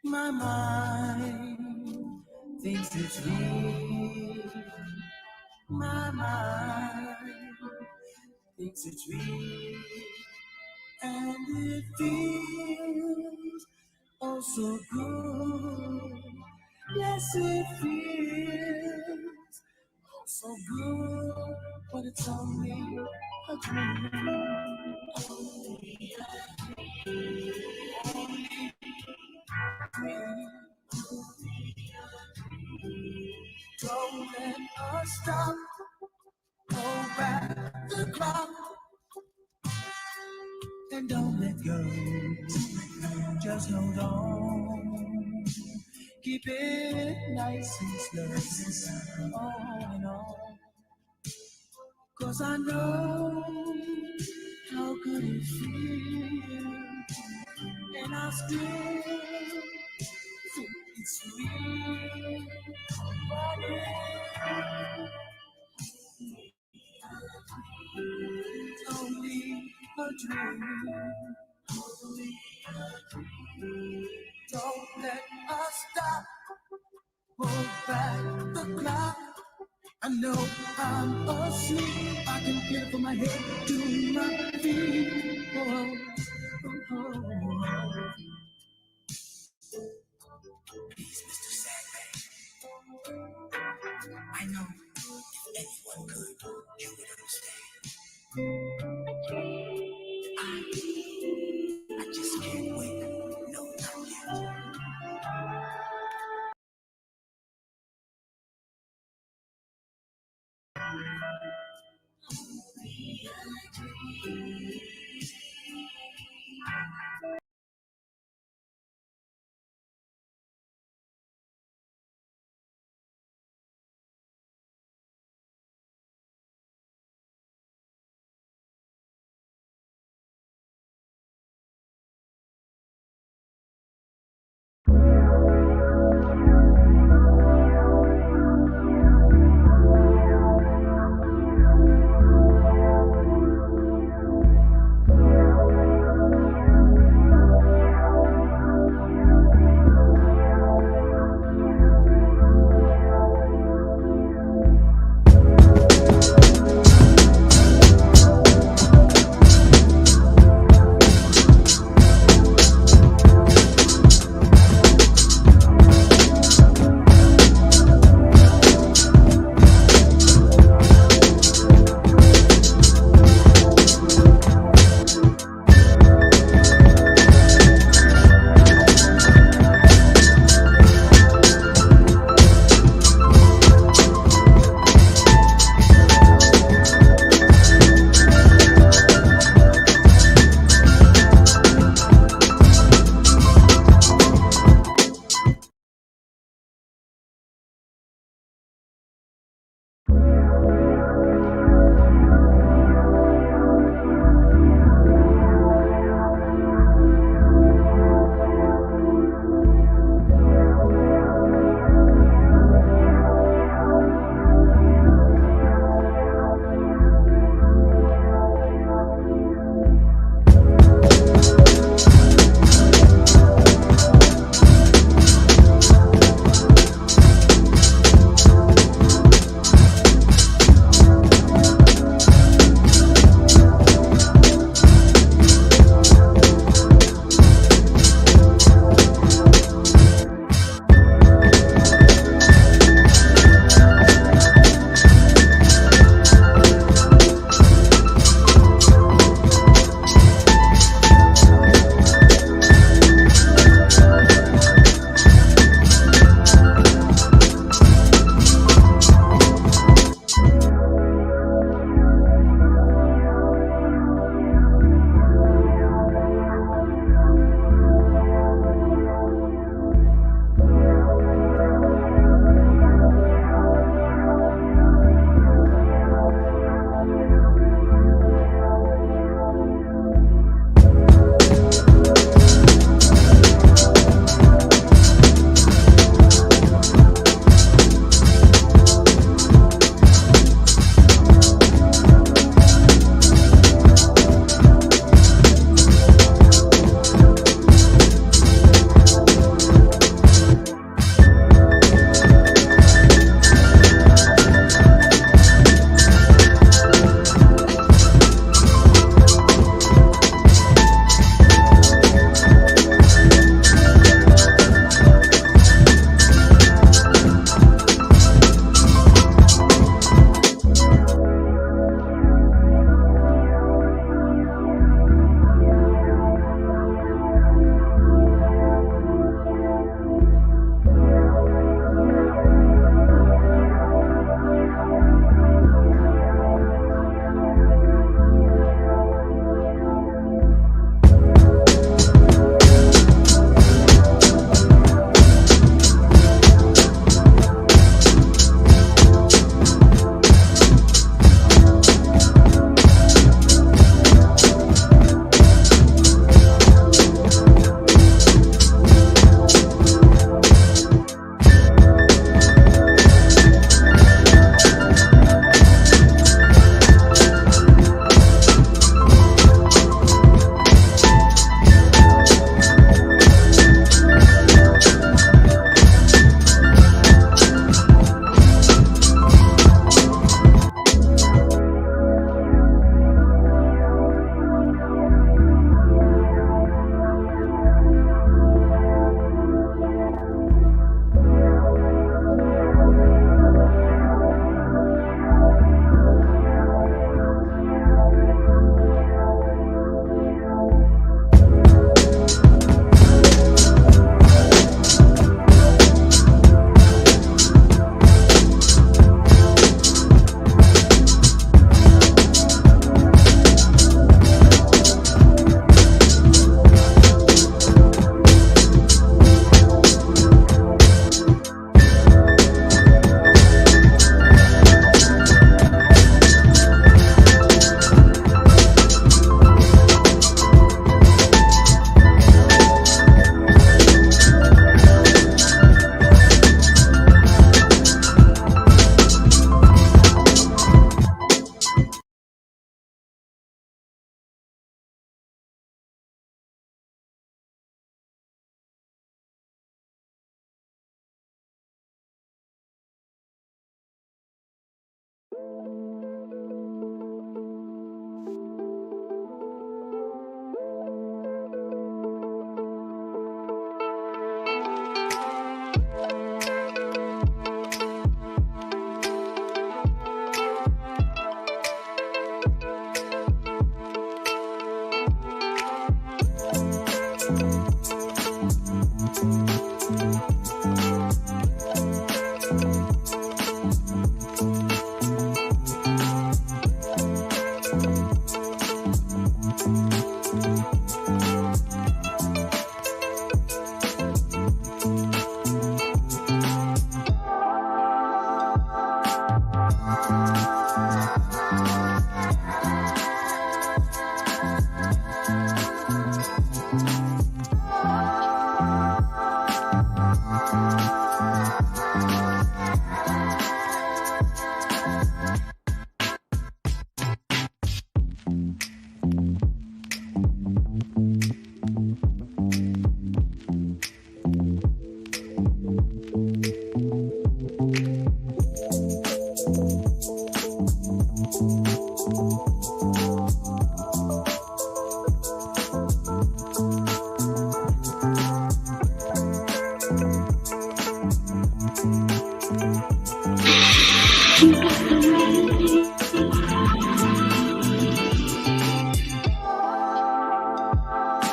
My mind thinks it's real. My mind thinks it's real. And it feels oh so good. Yes, it feels oh so good. But it's only a dream. Only a dream. Don't let us stop. Go back the clock and don't let go. Just hold on. Keep it nice and slow. On and on. 'Cause I know how good it feels. And I still think it's real. But it's only a dream. Don't let us stop. Pull back the clock. I know I'm asleep. I can feel it from my head to my feet. Oh, oh, oh. Please, Mr. Sandman. I know if anyone could, you would understand. I just can't wait. No, not yet.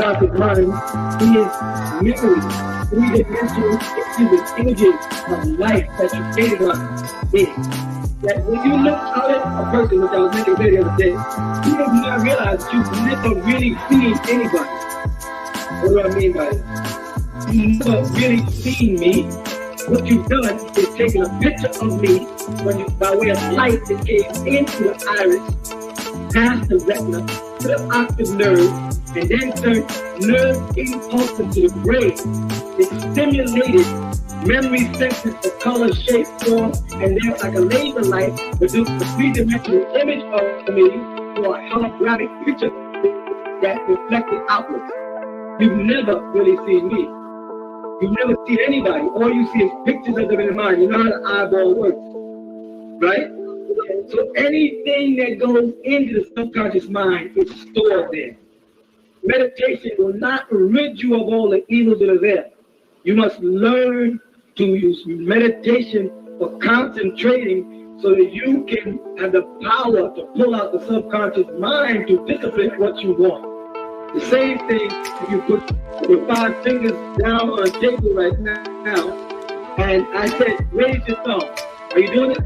subconscious mind is memory, three-dimensional images of life that you created on it. That when you look out at a person, which I was making the other day, you do not realize that you've never really seen anybody. What do I mean by that? You've never really seen me. What you've done is taken a picture of me by way of light that came into the iris, past the retina, to the optic nerve, and then turned nerve impulses to the brain. It stimulated memory senses for color, shape, form, and then like a laser light produced a three-dimensional image of me or a holographic picture that reflected outwards. You've never really seen me. You've never seen anybody. All you see is pictures of them in the mind. You know how the eyeball works, right? So anything that goes into the subconscious mind is stored there. Meditation will not rid you of all the evils that are there. You must learn to use meditation for concentrating so that you can have the power to pull out the subconscious mind to discipline what you want. The same thing if you put your 5 fingers down on a table right now, and I said, raise your thumb. Are you doing it?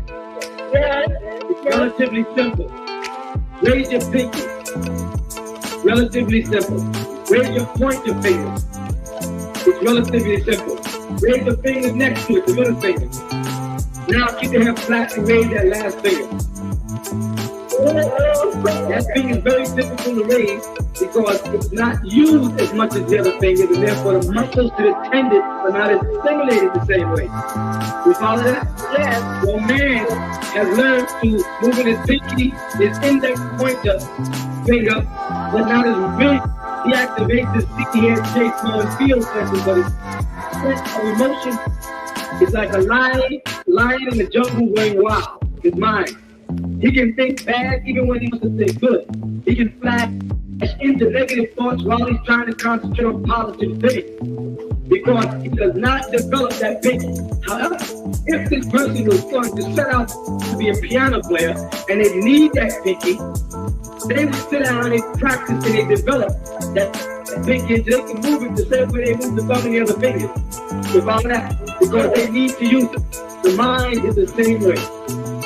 Yeah. It's relatively simple. Raise your pinky. Relatively simple. Raise your pointer finger. It's relatively simple. Raise the fingers next to it, the middle finger. Now keep your hand flat and raise that last finger. That finger is very difficult to raise because it's not used as much as the other fingers, and therefore the muscles to the tendon are not as stimulated the same way. You follow that? Yes. So man has learned to move in his pinky, his index pointer finger, but not as really. He activates his see, hear, taste, smell, and feel senses, but his sense of emotion is like a lion in the jungle going wild. His mind. He can think bad even when he wants to think good. He can flash into negative thoughts while he's trying to concentrate on positive things. Because he does not develop that pinky. However, if this person was going to set out to be a piano player and they need that pinky, they would sit down and they practice and they develop that pinky so they can move it the same way they move the thumb and the other fingers. You follow that? Because they need to use it. The mind is the same way.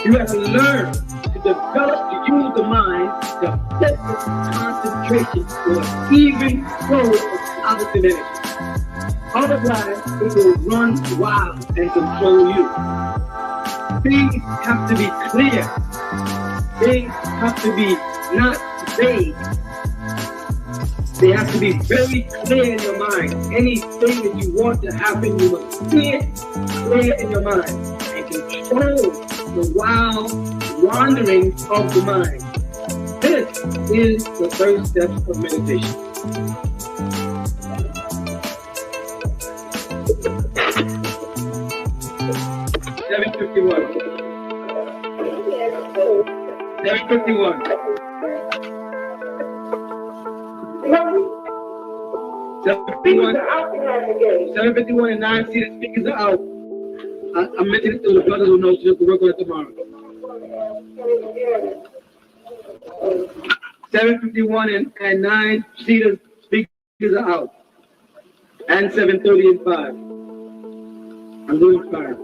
You have to learn to develop, to use the mind to focus concentration for an even flow of positive energy. Otherwise, it will run wild and control you. Things have to be clear. Things have to be not vague. They have to be very clear in your mind. Anything that you want to happen, you must see it clear in your mind and control the wild wandering of the mind. This is the first step of meditation. $7.51. $7.51. 7:51 and 9. See, the speakers are out. I'm mentioning it to the brothers who know so you can work on it tomorrow. 7:51 and 9. See, the speakers are out. And 7:30 and 5. I'm doing fine.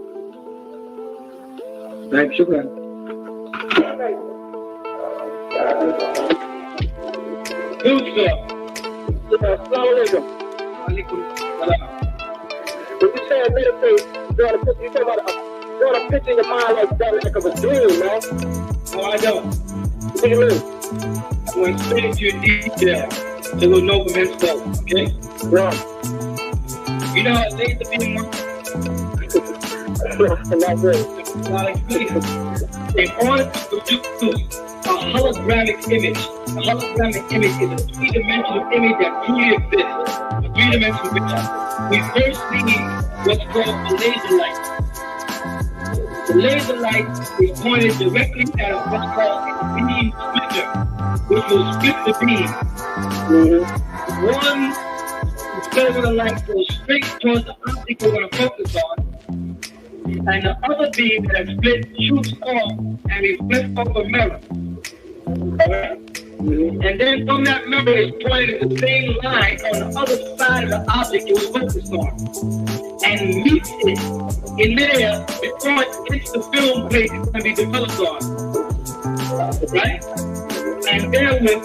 Right, shukran. Good stuff. Assalamu alaikum. Alaikum salam. When you say meditate, you talk about a picture in your mind like that, like of a dream, man. No, I don't. What do you mean? I'm going to explain to you in detail so we'll know from henceforth, okay? Right. You know how laser beam works? Not really. I'll explain it. In order to produce a holographic image is a three-dimensional image that truly exists. A three-dimensional picture. We first need what's called a laser light. The laser light is pointed directly at what's called a beam splitter, which will split the beam. One side of the light goes straight towards the object we're going to focus on, and the other beam that is split shoots off and reflects off a mirror. Alright? And then from that memory is pointed at the same line on the other side of the object it was focused on, and meets it in midair before it hits the film plate it's going to be developed on. Right? And therewith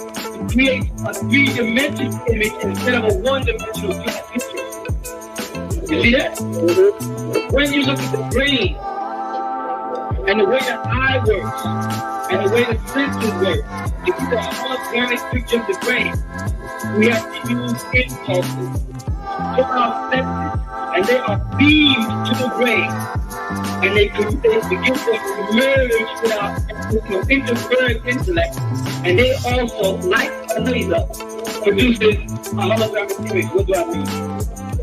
create a three-dimensional image instead of a one-dimensional flat picture. You see that? When you look at the brain and the way the eye works and the way the senses work, to get a holographic picture of the brain, we have to use impulses to our senses, and they are beamed to the brain, and they begin to merge with our interference intellect, and they also, like a laser, produces a holographic image. What do I mean?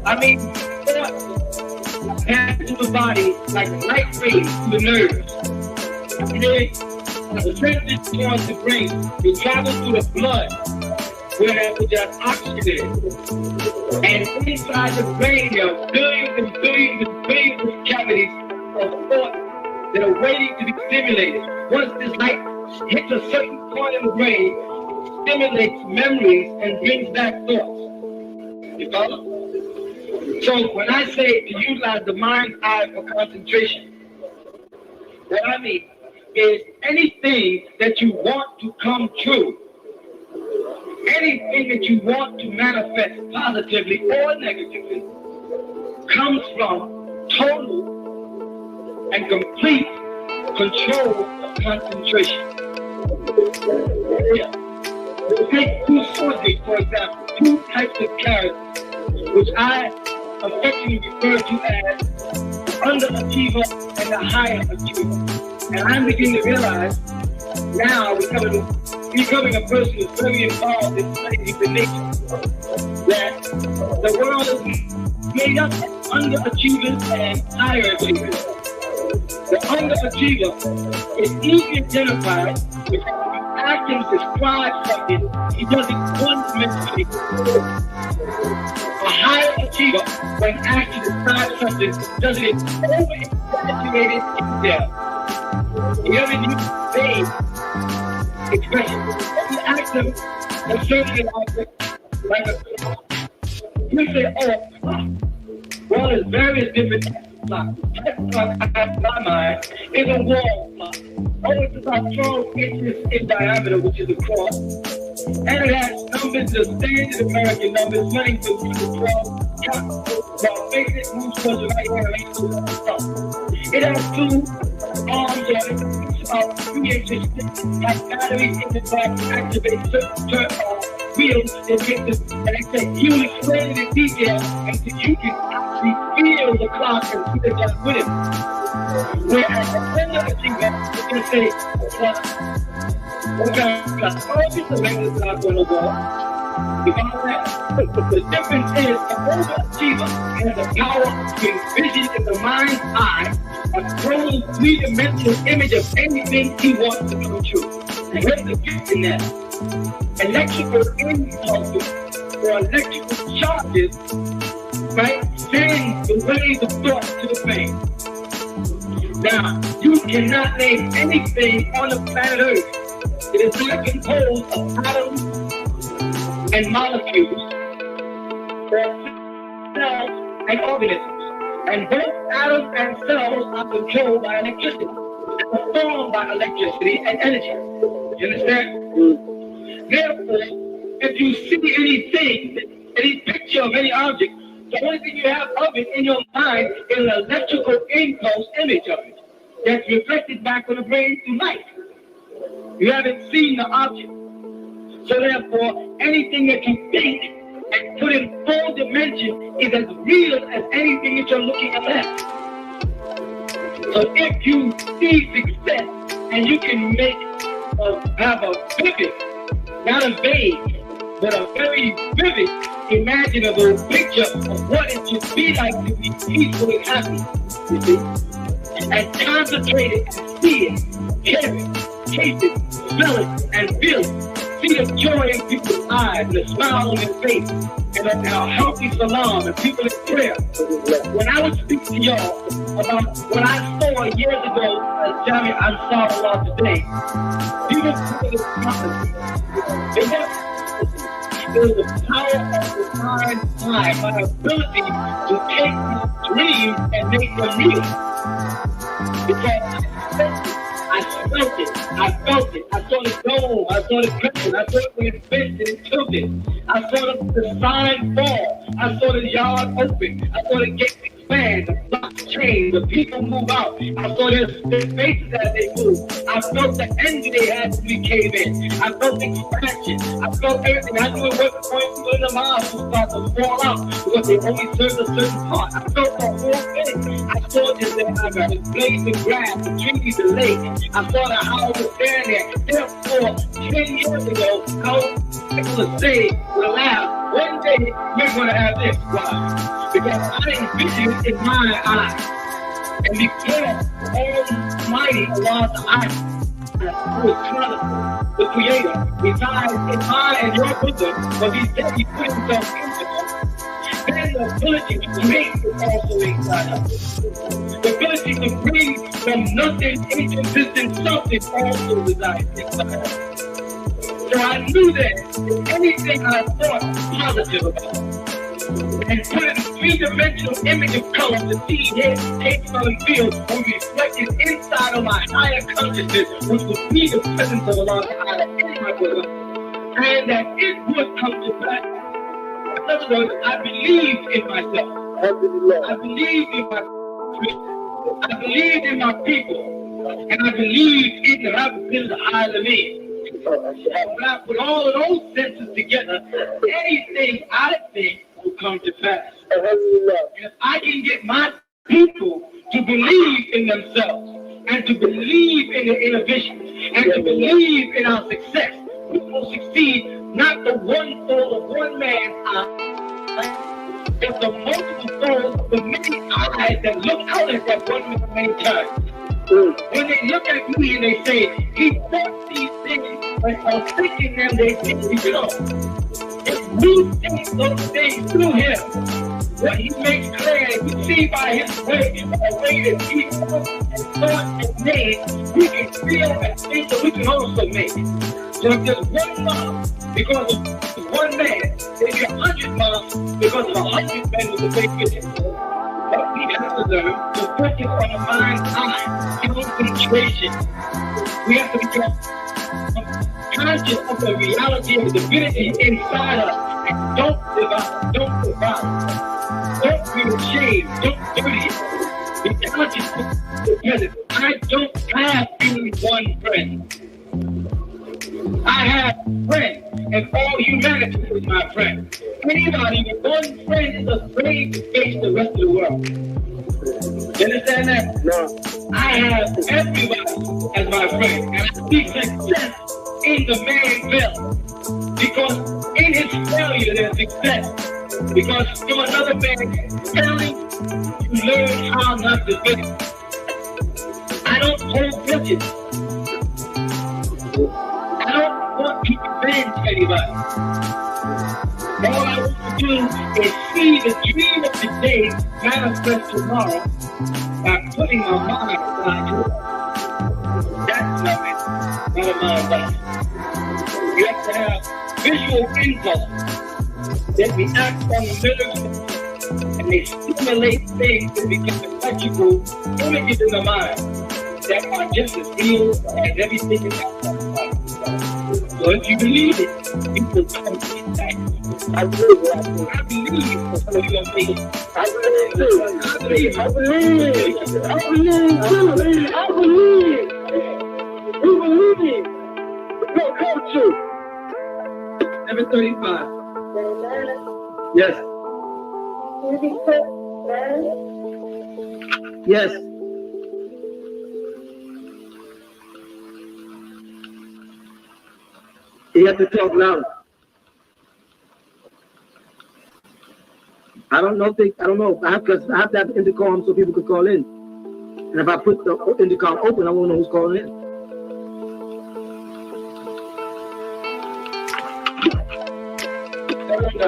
I mean, thoughts pass to the body like light rays to the nerves. And then, the senses towards the brain, it travels through the blood, where there's oxygen. And inside the brain, there are billions and billions and billions of cavities of thought that are waiting to be stimulated. Once this light hits a certain point in the brain, it stimulates memories and brings back thoughts. You follow? So when I say to utilize the mind's eye for concentration, what I mean is anything that you want to come true, anything that you want to manifest positively or negatively, comes from total and complete control of concentration. Yeah. We'll take two soldiers, for example, two types of characters, which I affectionately refer to as the underachiever and the higher achiever. And I'm beginning to realize now, becoming a person who's very involved in studying human nature, that the world is made up of underachievers and higher achievers. The underachiever is easily identified because when you ask him to describe something, he does it one-dimensionally. A higher achiever, when asked to describe something, does it over-exaggerated detail. You ever use vague expression? When you ask them concerning an object, like a clock, you say, oh, a clock. Well, there's various different clocks. That clock, in my mind, is a wall clock. Oh, it's about 12 inches in diameter, which is a cross. And it has numbers, the standard American numbers, running to 12 counts. While basic moves towards the right hand, right to the top. It has two arms on it, about 3 inches thick, like batteries in the back to activate certain wheels that make this. And I said, you explain it in detail until you can actually feel the clock and see the clock with it. Whereas the underachiever, you can say, clock. What kind of clock? Oh, it's just a regular clock on the wall. You follow that? The difference is the overachiever has the power to envision in the mind's eye a total three-dimensional image of anything he wants to come true. And where's the gift in that? Electrical impulses or electrical charges, right, send the waves of thought to the brain. Now, you cannot name anything on the planet Earth that is not composed of atoms and molecules, or cells and organisms. And both atoms and cells are controlled by electricity, and are formed by electricity and energy. You understand? Therefore, if you see anything, any picture of any object, the only thing you have of it in your mind is an electrical impulse image of it that's reflected back on the brain through light. You haven't seen the object. So therefore, anything that you think and put in full dimension is as real as anything that you're looking at. So if you see success and you can have a vivid, not a vague, but a very vivid, imaginable picture of what it should be like to be peaceful and happy, you see? And concentrate it and see it, hear it, taste it, smell it, and feel it. see the joy in people's eyes, and the smile on their face, and a healthy salam, and people in prayer. When I would speak to y'all about what I saw years ago as Jami Ansarullah today, people put it prophecy. It was the power of the divine mind, my ability to take these dreams and make them real. Because I felt it. I felt it. I saw the dome. I saw the crescent. I saw it when it bent and it tilted. I saw the sign fall. I saw the yard open. I saw the gates expand, the blocks change, the people move out. I saw their faces as they move. I felt the envy they had when we came in. I felt the expansion. I felt everything. I knew it wasn't going to in the mouth to start to fall out because they only served a certain part. I felt the whole thing. I saw this that I got the blades, the grass, the trees, the lake. I saw the house was standing there. Therefore, 10 years ago, how people would say, would laugh, one day we're going to have this. Why? Because I envisioned it in my eyes. And because Almighty Allah Ta'ala, who is the Creator, resides in my and your bosom, but He said He put Himself into us. Then the ability to create is also inside us. The ability to bring from nothing into existence something also resides inside us. So I knew that anything I thought positive about, and put in a three-dimensional image of color, the see, hear, taste, smell, and feel, will be reflected inside of my higher consciousness, which would be the presence of Allah Ta'ala in my bosom, and that it would come to pass. In other words, I believe in myself. I believe in my people. I believe in my people. And I believe in the Rabbi Alamin. When I put all of those senses together, anything I think will come to pass. And if I can get my people to believe in themselves, and to believe in their innovation, and to believe in our success, we will succeed not the one soul of one man's eye, but the multiple souls of the many eyes that look out at that one man many times. When they look at me and they say, he thought these things, but on thinking them, they think we know. If we think those things through him, what he makes clear, we see by his way, the way that he thought and made, we can feel and think that we can also make. So if there's one mom, because of one man, there's 100 moms because of 100 men with the same vision. But we have to learn to focus on the mind's eye, concentration. We have to become conscious of the reality of the divinity inside us. And don't divide. Don't be ashamed. Don't dirty it. Be conscious of the present. I don't have any one friend. I have friends, and all humanity is my friend. Anybody with one friend is afraid to face the rest of the world. You understand that? No. I have everybody as my friend, and I see success in the man's failure. Because in his failure there's success. Because from another man failing, you learn how not to fail. I don't hold grudges. I don't want to revenge anybody. All I want to do is see the dream of today manifest tomorrow by putting my mind aside to it. That's nothing, not a mind life. You have to have visual impulse that react on the nerves and they stimulate things that become electrical images in the mind that are just as real as everything in that mind. So if you believe it, it will come to that. I believe for some of you are making. I believe. We believe it. We'll come true. 7:35. Yes. Yes. You have to talk loud. I don't know. I have to have that intercom so people can call in. And if I put the intercom open, I won't know who's calling in. I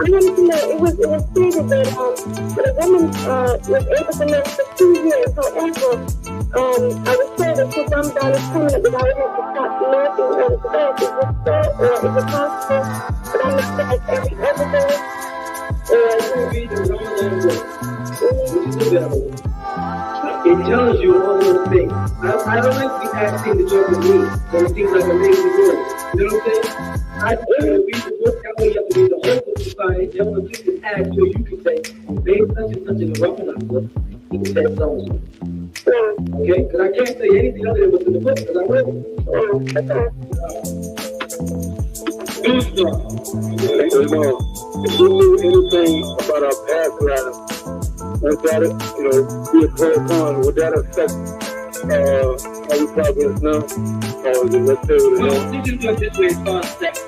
wanted to know, it was stated that the woman was able to live for 2 years. However, I was told that since I'm down as permanent, that I would have to stop nursing on the bed. Is this so, or is it possible that I'm not like every other day? It tells you all those things. I don't like to be asking to talk with me, but it seems like a lazy word. You know what I'm saying? I read the book, that way you have to read the whole book to find it. Then when you can add to it, you can say, based such and such in the rough enough book, he said so and so. Okay? Because I can't say anything other than what's in the book, because I read it. Good stuff. If you knew anything about our past lives, would that, be a pro or con? Would that affect how we progress now? Or is it let's say with well, you can do it this way as far as steps.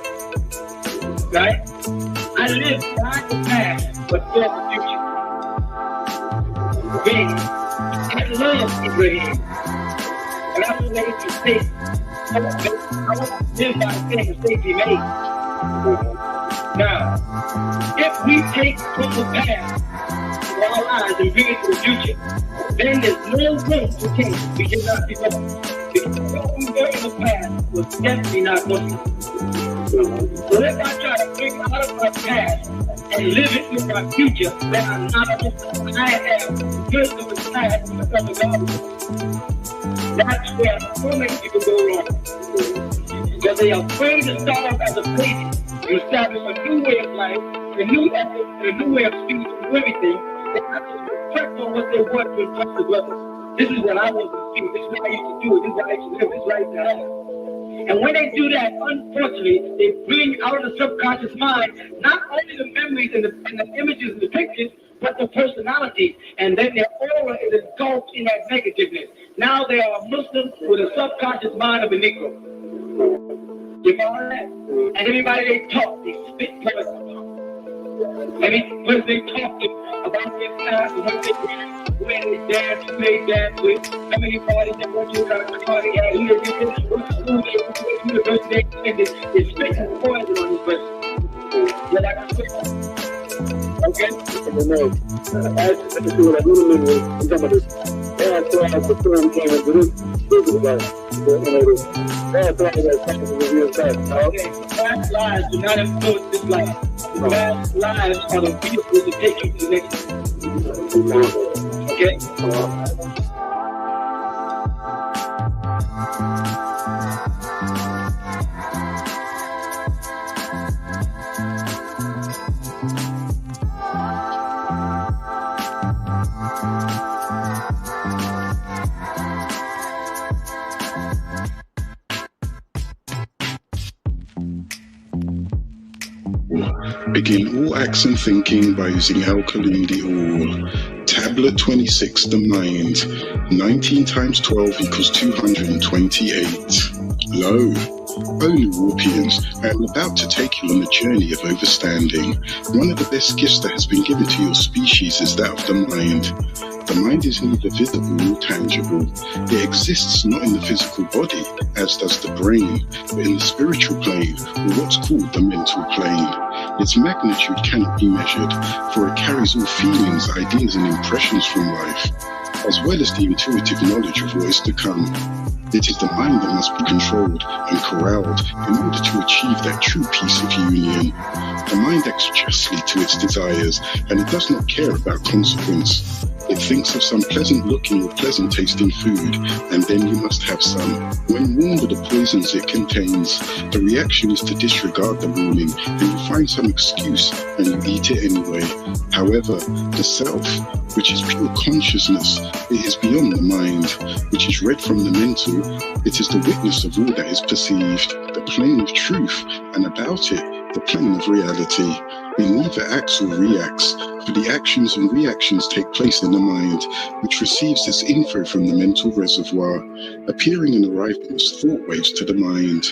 Right? I live not the past, but for the future. Meaning, I love Abraham. And I want to make a mistake. I want to live by the same mistake he made. Now, if we take from the past of our lives and bring it to the future, then there's no room to change. We cannot be wrong. Because what we were in the past was definitely not Muslim. So if I try to bring out of my past and live it with my future, then I'm not a Muslim. I have good of the past and become a God. That's where so many people go wrong. Because they are afraid to start off as a baby. You establish a new way of life, a new ethic, a new way of speech, and everything. They have to reflect on what they want to impress the brothers. This is what I want to see. This is what I used to do. This is what I used to live. This is what I used to have. And when they do that, unfortunately, they bring out of the subconscious mind not only the memories and the images and the pictures, but the personalities. And then their aura is engulfed in that negativeness. Now they are Muslims with a subconscious mind of a Negro. You follow that? And everybody they talk, they spit poison. When they talk about their past and what they did, where they dance, who they dance with, how many parties they went to, how many parties they had, who they did, what school they went to, what university they attended, they spit poison on this person. Yeah, that's okay? No. As to what I really mean was, I'm talking about this. That's why I put them came into this. That's why I got something to review that. Okay, past lives do not influence this life. The past lives are the vehicles to take you to the next. Okay? Begin all acts and thinking by using Al-Kalim the All. Tablet 26, the mind. 19 times 12 equals 228. Lo, O Nuwarpians, I am about to take you on a journey of overstanding. One of the best gifts that has been given to your species is that of the mind. The mind is neither visible nor tangible. It exists not in the physical body, as does the brain, but in the spiritual plane, or what's called the mental plane. Its magnitude cannot be measured, for it carries all feelings, ideas, and impressions from life, as well as the intuitive knowledge of what is to come. It is the mind that must be controlled and corralled in order to achieve that true peace of union. The mind acts justly to its desires, and it does not care about consequence. It thinks of some pleasant-looking or pleasant-tasting food, and then you must have some. When warned of the poisons it contains, the reaction is to disregard the warning, and you find some excuse, and you eat it anyway. However, the self, which is pure consciousness, it is beyond the mind, which is read from the mental. It is the witness of all that is perceived, the plane of truth, and about it, the plane of reality. It neither acts or reacts, for the actions and reactions take place in the mind, which receives its info from the mental reservoir, appearing and arriving as thought waves to the mind.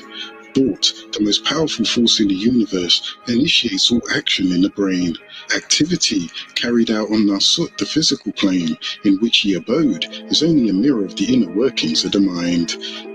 Thought, the most powerful force in the universe, initiates all action in the brain. Activity carried out on Nasut, the physical plane, in which he abode, is only a mirror of the inner workings of the mind.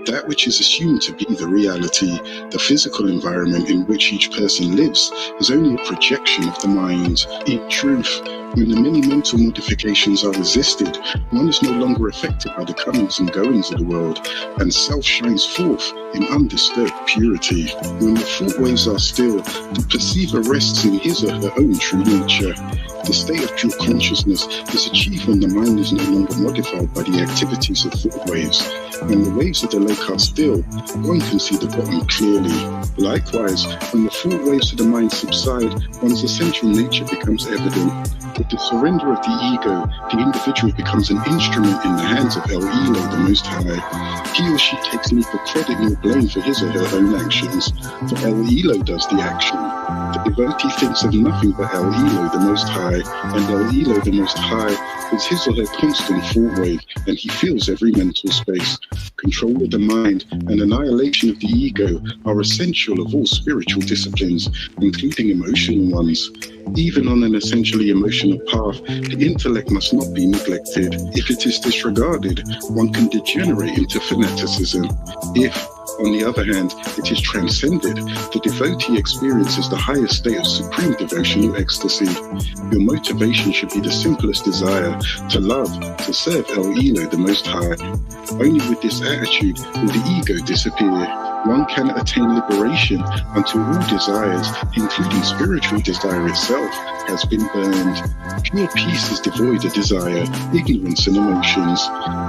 That which is assumed to be the reality, the physical environment in which each person lives, is only a projection of the mind. In truth, when the many mental modifications are resisted, one is no longer affected by the comings and goings of the world, and self shines forth in undisturbed purity. When the thought waves are still, the perceiver rests in his or her own true nature. The state of pure consciousness is achieved when the mind is no longer modified by the activities of thought waves. When the waves of the lake are still, one can see the bottom clearly. Likewise, when the thought waves of the mind subside, one's essential nature becomes evident. With the surrender of the ego, the individual becomes an instrument in the hands of El Elo, the Most High. He or she takes neither credit nor blame for his or her own actions, for El Elo does the action. The devotee thinks of nothing but El Elo, the Most High, and El Elo, the Most High, is his or her constant thought wave, and he feels every mental space. Control of the mind and annihilation of the ego are essential of all spiritual disciplines, including emotional ones. Even on an essentially emotional path, the intellect must not be neglected. If it is disregarded, one can degenerate into fanaticism. If, on the other hand, it is transcended, the devotee experiences the highest state of supreme devotional ecstasy. Your motivation should be the simplest desire, to love, to serve El Elo, the Most High. Only with this attitude will the ego disappear. One cannot attain liberation until all desires, including spiritual desire itself, has been burned. Pure peace is devoid of desire, ignorance and emotions.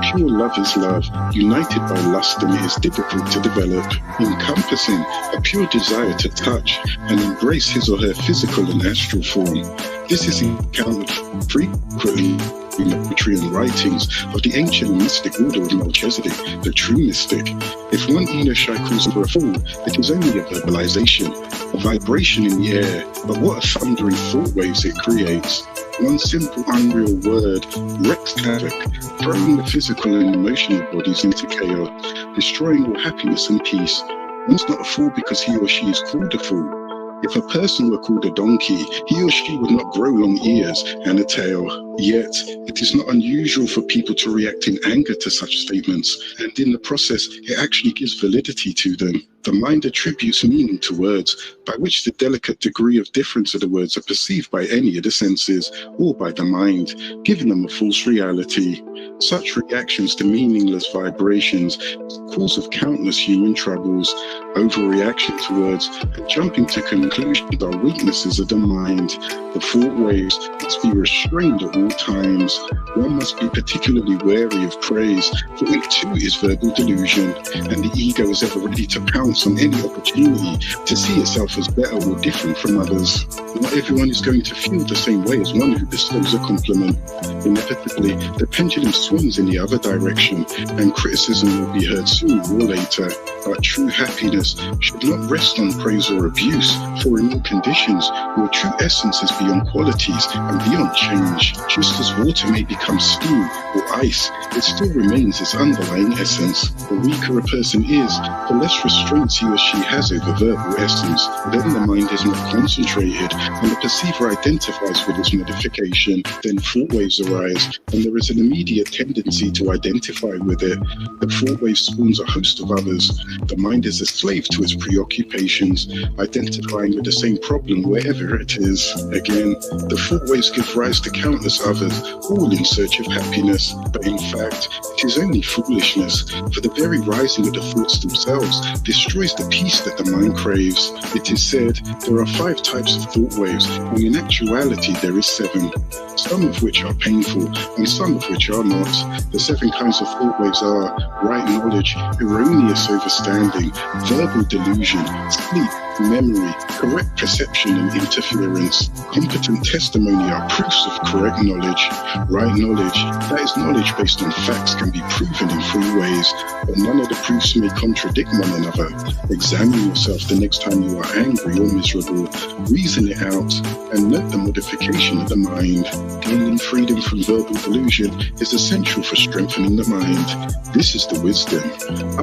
Pure love is love, united by lust, and it is difficult to develop, encompassing a pure desire to touch and embrace his or her physical and astral form. This is encountered frequently in the poetry and writings of the ancient mystic order of Melchizedek, the true mystic. If one Enoshai calls for a fool, it is only a verbalization, a vibration in the air, but what a thundering thought waves it creates. One simple unreal word wreaks havoc, throwing the physical and emotional bodies into chaos, destroying all happiness and peace. One's not a fool because he or she is called a fool. If a person were called a donkey, he or she would not grow long ears and a tail. Yet, it is not unusual for people to react in anger to such statements, and in the process, it actually gives validity to them. The mind attributes meaning to words, by which the delicate degree of difference of the words are perceived by any of the senses, or by the mind, giving them a false reality. Such reactions to meaningless vibrations is the cause of countless human troubles. Overreaction to words and jumping to conclusions are weaknesses of the mind. The thought waves must be restrained at all times. One must be particularly wary of praise, for it too is verbal delusion, and the ego is ever ready to pounce on any opportunity to see itself as better or different from others. Not everyone is going to feel the same way as one who bestows a compliment. Inevitably, the pendulum swings in the other direction, and criticism will be heard sooner or later. But true happiness should not rest on praise or abuse, for in all conditions, your true essence is beyond qualities and beyond change. Just as water may become steam or ice, it still remains its underlying essence. The weaker a person is, the less restraints he or she has over verbal essence. Then the mind is not concentrated, and the perceiver identifies with its modification. Then thought waves arise, and there is an immediate tendency to identify with it. The thought wave spawns a host of others. The mind is a slave to its preoccupations, identifying with the same problem wherever it is. Again, the thought waves give rise to countless others, all in search of happiness. But in fact, it is only foolishness, for the very rising of the thoughts themselves destroys the peace that the mind craves. It is said there are 5 types of thought waves, when in actuality there is 7, some of which are painful and some of which are not. The 7 kinds of thought waves are right knowledge, erroneous overstanding, verbal delusion, sleep, Memory, correct perception and interference, competent testimony are proofs of correct knowledge. Right knowledge, that is knowledge based on facts, can be proven in 3 ways, but none of the proofs may contradict one another. Examine yourself the next time you are angry or miserable. Reason it out and note the modification of the mind. Gaining freedom from verbal delusion is essential for strengthening the mind. This is the wisdom.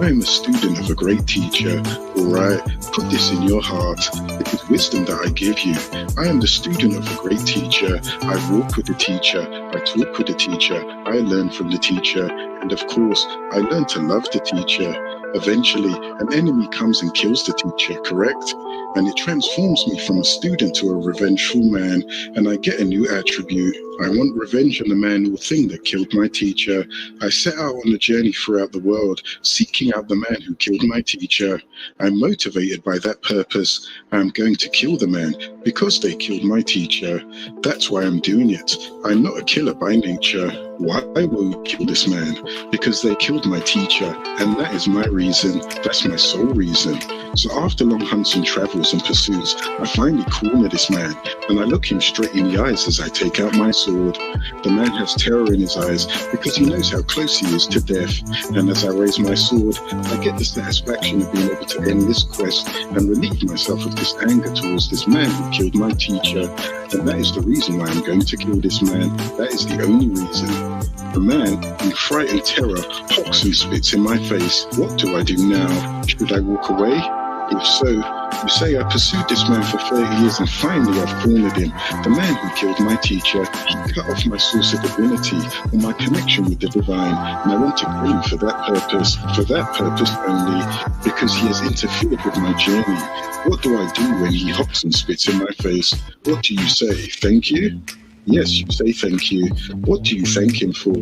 I am a student of a great teacher. Alright, put this in your heart. It is wisdom that I give you. I am the student of a great teacher. I walk with the teacher. I talk with the teacher. I learn from the teacher. And of course, I learn to love the teacher. Eventually, an enemy comes and kills the teacher, correct? And it transforms me from a student to a revengeful man, and I get a new attribute. I want revenge on the man or thing that killed my teacher. I set out on a journey throughout the world, seeking out the man who killed my teacher. I'm motivated by that purpose. I'm going to kill the man because they killed my teacher. That's why I'm doing it. I'm not a killer by nature. Why will you kill this man? Because they killed my teacher, and that is my reason. That's my sole reason. So after long hunts and travels and pursuits, I finally corner this man, and I look him straight in the eyes as I take out my sword. The man has terror in his eyes because he knows how close he is to death, and as I raise my sword, I get the satisfaction of being able to end this quest and relieve myself of this anger towards this man who killed my teacher. And that is the reason why I'm going to kill this man. That is the only reason. The man, in fright and terror, hocks and spits in my face. What do I do now? Should I walk away? If so, you say I pursued this man for 30 years and finally I've cornered him. The man who killed my teacher, he cut off my source of divinity or my connection with the divine, and I want to kill him for that purpose only, because he has interfered with my journey. What do I do when he hocks and spits in my face? What do you say? Thank you? Yes, you say thank you. What do you thank him for?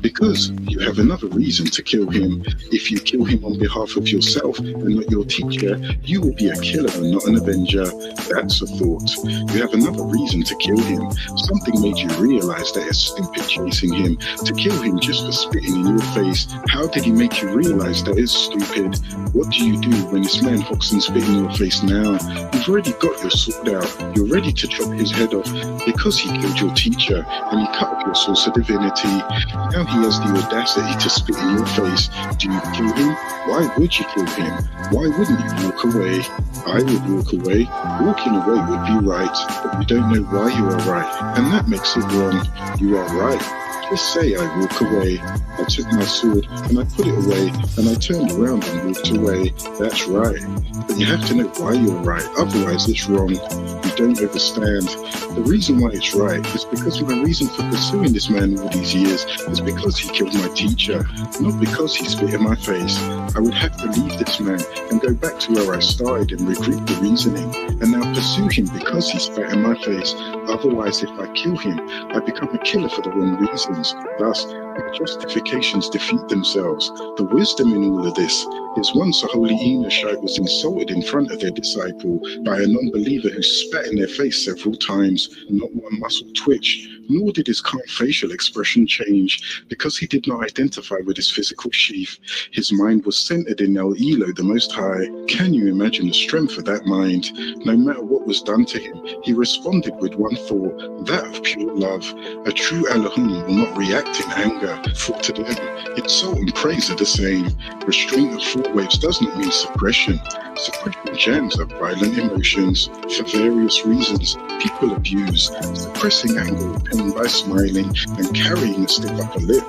Because you have another reason to kill him. If you kill him on behalf of yourself and not your teacher, you will be a killer and not an avenger. That's a thought. You have another reason to kill him. Something made you realize that it's stupid chasing him. To kill him just for spitting in your face. How did he make you realize that it's stupid? What do you do when this man hocks and spit in your face now? You've already got your sword out. You're ready to chop his head off because he killed your teacher and he cut off your source of divinity. Now he has the audacity to spit in your face. Do you kill him? Why would you kill him? Why wouldn't you walk away? I would walk away. Walking away would be right, but you don't know why you are right, and that makes it wrong. You are right. Just say I walk away. I took my sword and I put it away and I turned around and walked away. That's right. But you have to know why you're right, otherwise it's wrong. You don't understand. The reason why it's right is because my reason for pursuing this man all these years is because he killed my teacher, not because he spit in my face. I would have to leave this man and go back to where I started and regroup the reasoning, and now pursue him because he spat in my face. Otherwise, if I kill him, I become a killer for the wrong reasons. Thus, my justifications defeat themselves. The wisdom in all of this is once a holy Enoshite was insulted in front of their disciple by a non-believer who spat in their face several times. Not one muscle twitched, nor did his calm facial expression change, because he did not identify with his physical sheath. His mind was centered in El Elo, the Most High. Can you imagine the strength of that mind? No matter what was done to him, he responded with one thought, that of pure love. A true Elohim will not react in anger, for to them, insult and praise are the same. Restraint of thought waves does not mean suppression. Suppression jams up violent emotions. For various reasons, people abuse, suppressing anger or pain by smiling and carrying a stiff upper lip.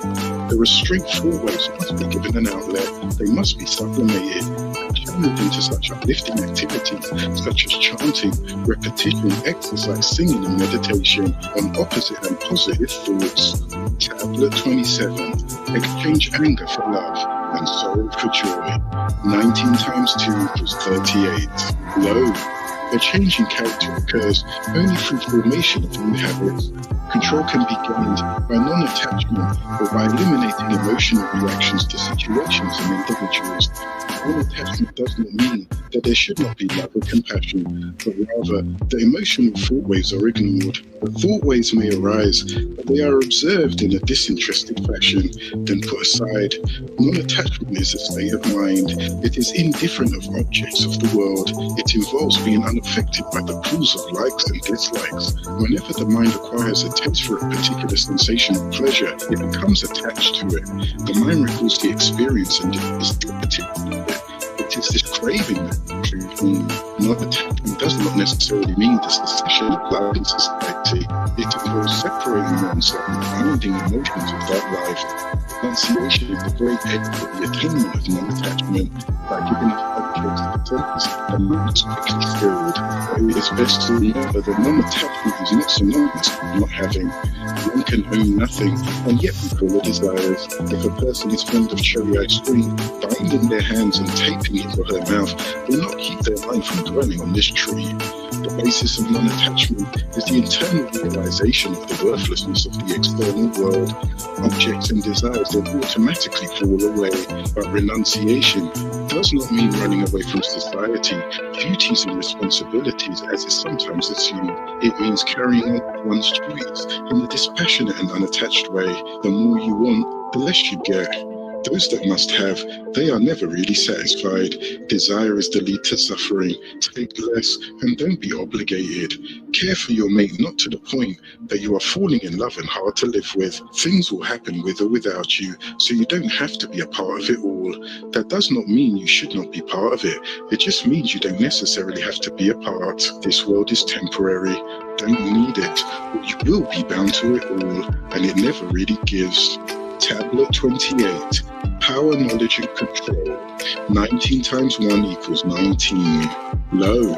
The restraint thought waves must be given an outlet. They must be sublimated and channeled into such uplifting activities such as chanting, repetition, exercise, singing and meditation on opposite and positive thoughts. Tablet 27. Exchange anger for love and sorrow for joy. 19 times 2 equals 38. Lo, a change in character occurs only through formation of new habits. Control can be gained by non-attachment or by eliminating emotional reactions to situations and individuals. Non-attachment does not mean that there should not be love or compassion, but rather the emotional thought waves are ignored. The thought waves may arise, but they are observed in a disinterested fashion, then put aside. Non-attachment is a state of mind. It is indifferent of objects of the world. It involves being unaffected by the pulls of likes and dislikes. Whenever the mind acquires a taste for a particular sensation of pleasure, it becomes attached to it. The mind recalls the experience and is particular. It is this craving that truth means. Non-attachment does not necessarily mean the cessation of life in society. It involves separating oneself from binding emotions of that life. Renunciation is the great aid for the attainment of non-attachment. By giving up objects to the senses, the mind is quickly stilled. But it is best to remember that non-attachment is not synonymous with not having. One can own nothing, and yet be full of desires. If a person is fond of cherry ice cream, binding their hands and taping it to her mouth will not keep their mind from dwelling on this tree. The basis of non-attachment is the internal realization of the worthlessness of the external world. Objects and desires then automatically fall away, but renunciation does not mean running away from society, duties and responsibilities as is sometimes assumed. It means carrying out one's duties in a dispassionate and unattached way. The more you want, the less you get. Those that must have, they are never really satisfied. Desire is the lead to suffering. Take less and don't be obligated. Care for your mate not to the point that you are falling in love and hard to live with. Things will happen with or without you, so you don't have to be a part of it all. That does not mean you should not be part of it. It just means you don't necessarily have to be a part. This world is temporary. Don't need it, or you will be bound to it all, and it never really gives. Tablet 28. Power, knowledge, and control. 19 times 1 equals 19. Low.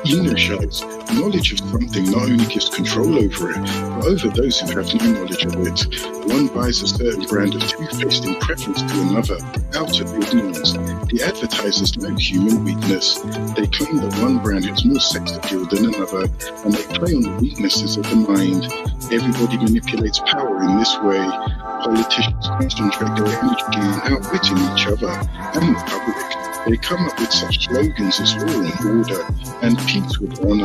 Inertize. Knowledge of something not only gives control over it, but over those who have no knowledge of it. One buys a certain brand of toothpaste in preference to another, out of ignorance. The advertisers know human weakness. They claim that one brand has more sex appeal than another, and they play on the weaknesses of the mind. Everybody manipulates power in this way. Politicians concentrate their energy in outwitting each other and the public. They come up with such slogans as law and order and peace with honor,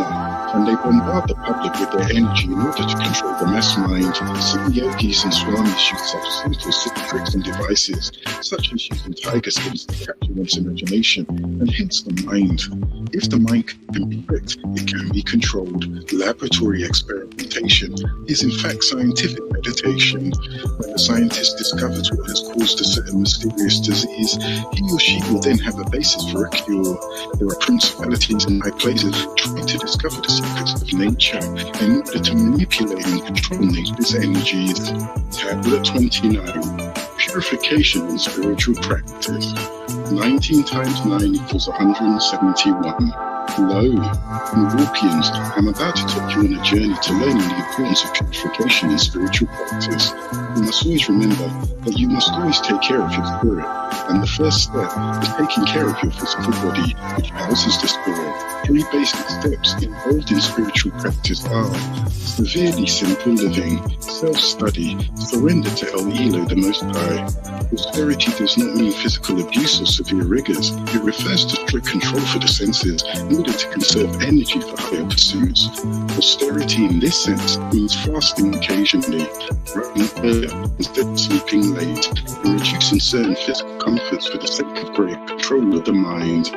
and they bombard the public with their energy in order to control the mass mind. Some yogis and swamis use such simple tricks and devices, such as using tiger skins to capture one's imagination, and hence the mind. If the mind can be tricked, it can be controlled. Laboratory experimentation is in fact scientific meditation. When the scientist discovers what has caused a certain mysterious disease, he or she will then have a basis for a cure. There are principalities in high places trying to discover the secrets of nature in order to manipulate and control nature's energies. Tablet 29. Purification and spiritual practice. 19 times 9 equals 171. Hello, Milwaukeeans. I'm about to take you on a journey to learning the importance of purification and spiritual practice. You must always remember that you must always take care of your spirit, and the first step is taking care of your physical body, which houses the spirit. 3 basic steps involved in spiritual practice are severely simple living, self-study, surrender to El Elo, the Most High. Austerity does not mean physical abuse or severe rigors. It refers to strict control for the senses in order to conserve energy for higher pursuits. Austerity in this sense means fasting occasionally, rising earlier instead of sleeping late, and reducing certain physical comforts for the sake of greater control of the mind.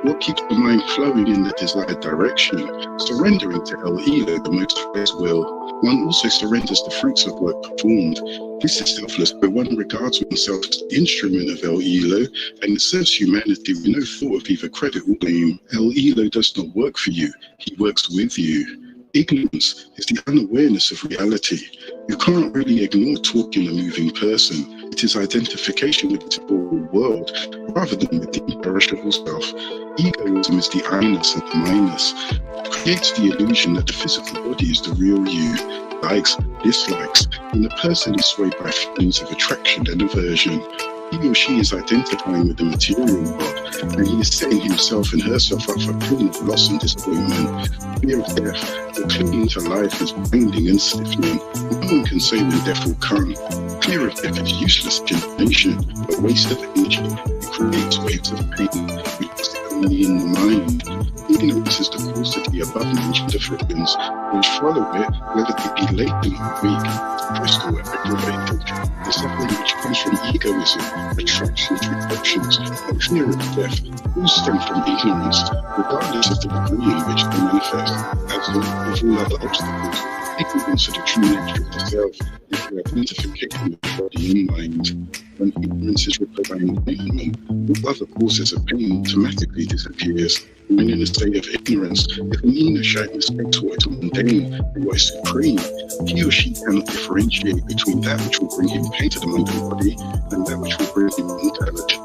What keeps the mind flowing in the desired direction? Surrendering to El Elo, the Most High's will. One also surrenders the fruits of work performed. This is selfless, but one regards oneself as the instrument of El Elo and serves humanity with no thought of either credit or blame. El Elo does not work for you, he works with you. Ignorance is the unawareness of reality. You can't really ignore talking a moving person. It is identification with the temporal world rather than with the imperishable self. Egoism is the I-ness and the minus. It creates the illusion that the physical body is the real you. Likes, dislikes, and the person is swayed by feelings of attraction and aversion. He or she is identifying with the material world, and he is setting himself and herself up for pain of loss and disappointment. Fear of death, or clinging to life is binding and stiffening. No one can say when death will come. Fear of death is useless generation, a waste of energy. It creates waves of pain, which is the only in the mind. Ignorance is the cause of the above-mentioned afflictions, which follow it, whether they be latent or weak, depressed or aggravated. The suffering which comes from egoism, attractions, repulsions, and fear of death, all stem from ignorance, regardless of the degree in which they manifest. As with all other obstacles, ignorance of the true nature of the self is the identification of the body and mind. When ignorance is replaced by enlightenment, all other causes of pain automatically disappears. When in a state of ignorance, if an inner shite mistakes what is mundane and what is supreme, he or she cannot differentiate between that which will bring him pain to the mind and body and that which will bring him mortality.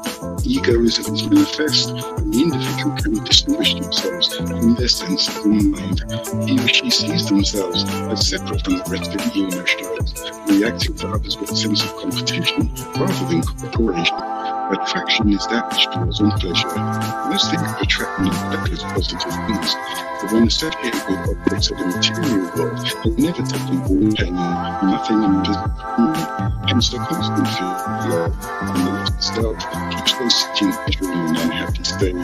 Egoism is manifest, and the individual cannot distinguish themselves from their sense of mind. He or she sees themselves as separate from the rest of the inner shite, reacting to others with a sense of competition rather than cooperation. Attraction is that which dwells on pleasure. Most think of attraction as positive things, but when associated with objects of the material world, it never taken all pain, nothing invisible. Hence the constant fear of love and the lost self keeps those seeking pleasure in an unhappy state.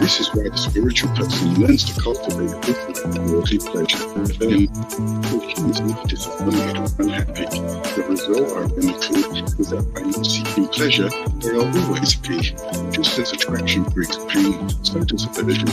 This is why the spiritual person learns to cultivate a different worldly pleasure. Then, if he is not disappointed or unhappy, the result, ironically, is that by not seeking pleasure, they are always happy. Just as attraction brings pain, so does aversion.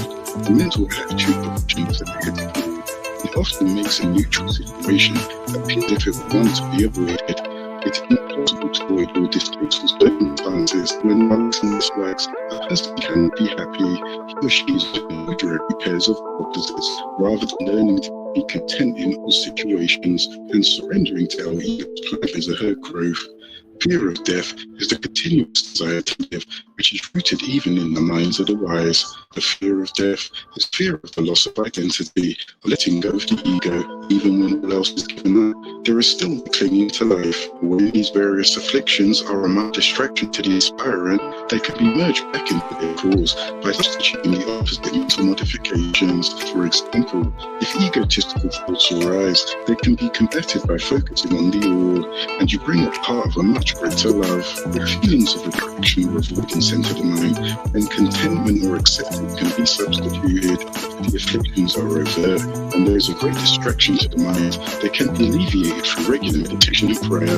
The mental attitude of change that negatively. It often makes a neutral situation appear as if it were one to be avoided. It is not possible to avoid all distasteful circumstances. When one dislikes, a person can be happy. He or she is ordinary pairs of opposites, rather than learning to be content in all situations and surrendering to our ego's plans of her growth. Fear of death is the continuous desire to live, which is rooted even in the minds of the wise. The fear of death is fear of the loss of identity, letting go of the ego, even when all else is given up. There is still clinging to life. When these various afflictions are a mild distraction to the aspirant, they can be merged back into their cause by substituting the opposite mental modifications. For example, if egotistical thoughts arise, they can be combated by focusing on the all, and you bring up part of a much greater love. If feelings of attraction or avoidance enter the mind, then contentment or acceptance can be substituted. The afflictions are overt, and there is a great distraction to the mind. They can be alleviated through regular meditation and prayer.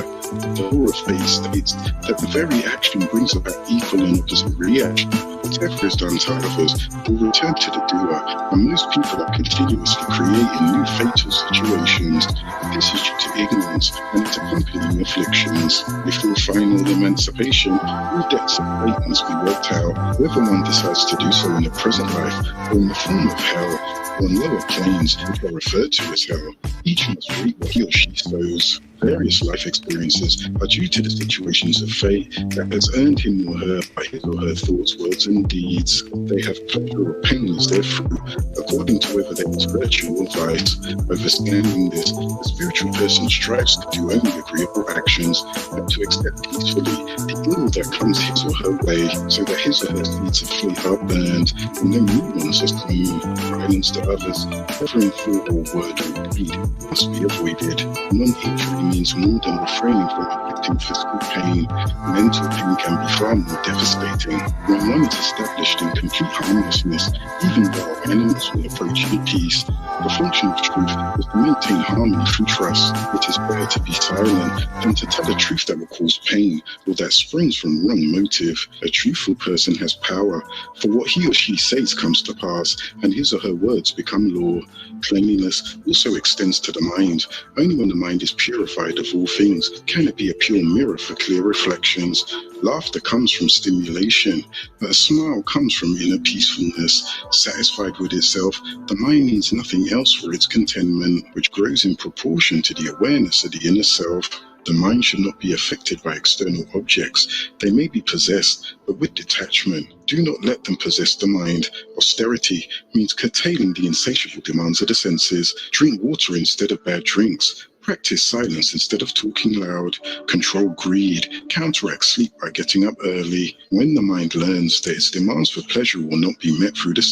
The law of fate states that the very action brings about equal and opposite reaction. Whatever is done to others will return to the doer, and most people are continuously creating new fatal situations. This is due to ignorance and its accompanying afflictions. Before final emancipation, all debts of fate must be worked out, whether one decides to do so in the present life or in the form of hell, or on lower planes which are referred to as hell. Each must reap what he or she sows. Various life experiences are due to the situations of fate that has earned him or her by his or her thoughts, words, and deeds. They have pleasure or pain as their fruit, according to whether there is virtue or vice. Understanding this, the spiritual person strives to do only agreeable actions and to accept peacefully the ill that comes his or her way, so that his or her seeds of fleet are burned and no new ones are sown. Violence to others, whether in thought or word or deed, must be avoided. Non-injury means more than refraining from inflicting physical pain. Mental pain can be far more devastating. When one is established in complete harmlessness, even though animals will approach in peace, the function of truth is to maintain harmony through trust. It is better to be silent than to tell a truth that will cause pain or that springs from wrong motive. A truthful person has power, for what he or she says comes to pass, and his or her words become law. Cleanliness also extends to the mind. Only when the mind is purified of all things can it be a pure mirror for clear reflections. Laughter comes from stimulation, but a smile comes from inner peacefulness. Satisfied with itself, the mind needs nothing else for its contentment, which grows in proportion to the awareness of the inner self. The mind should not be affected by external objects. They may be possessed, but with detachment. Do not let them possess the mind. Austerity means curtailing the insatiable demands of the senses. Drink water instead of bad drinks. Practice silence instead of talking loud. Control greed. Counteract sleep by getting up early. When the mind learns that its demands for pleasure will not be met through the senses,